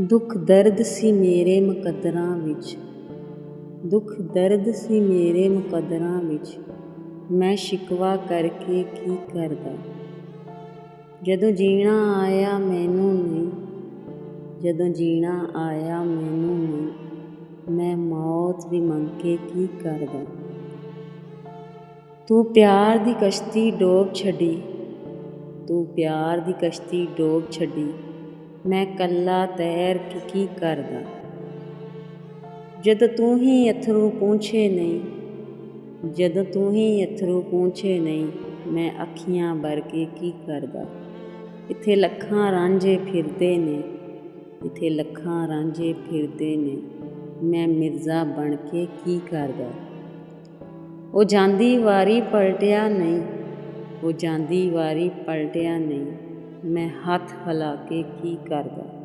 ਦੁੱਖ ਦਰਦ ਸੀ ਮੇਰੇ ਮੁਕੱਦਰਾਂ ਵਿੱਚ, ਦੁੱਖ ਦਰਦ ਸੀ ਮੇਰੇ ਮੁਕੱਦਰਾਂ ਵਿੱਚ, ਮੈਂ ਸ਼ਿਕਵਾ ਕਰਕੇ ਕੀ ਕਰਦਾ। ਜਦੋਂ ਜੀਣਾ ਆਇਆ ਮੈਨੂੰ ਨਹੀਂ, ਜਦੋਂ ਜੀਣਾ ਆਇਆ ਮੈਨੂੰ ਨਹੀਂ, ਮੈਂ ਮੌਤ ਵੀ ਮੰਗ ਕੇ ਕੀ ਕਰਦਾ। ਤੂੰ ਪਿਆਰ ਦੀ ਕਸ਼ਤੀ ਡੋਬ ਛੱਡੀ, ਤੂੰ ਪਿਆਰ ਦੀ ਕਸ਼ਤੀ ਡੋਬ ਛੱਡੀ, ਮੈਂ ਕੱਲਾ ਤੈਰ ਕੇ ਕੀ ਕਰਦਾ। ਜਦੋਂ ਤੂੰ ਹੀ ਅੱਥਰੂ ਪੂੰਝੇ ਨਹੀਂ, ਜਦੋਂ ਤੂੰ ਹੀ ਅੱਥਰੂ ਪੂੰਝੇ ਨਹੀਂ, ਮੈਂ ਅੱਖੀਆਂ ਭਰ ਕੇ ਕੀ ਕਰਦਾ। ਇੱਥੇ ਲੱਖਾਂ ਰਾਂਝੇ ਫਿਰਦੇ ਨੇ, ਇੱਥੇ ਲੱਖਾਂ ਰਾਂਝੇ ਫਿਰਦੇ ਨੇ, ਮੈਂ ਮਿਰਜ਼ਾ ਬਣ ਕੇ ਕੀ ਕਰਦਾ। ਉਹ ਜਾਂਦੀ ਵਾਰੀ ਪਲਟਿਆ ਨਹੀਂ, ਉਹ ਜਾਂਦੀ ਵਾਰੀ ਪਲਟਿਆ ਨਹੀਂ, ਮੈਂ ਹੱਥ ਹਿਲਾ ਕੇ ਕੀ ਕਰਦਾ।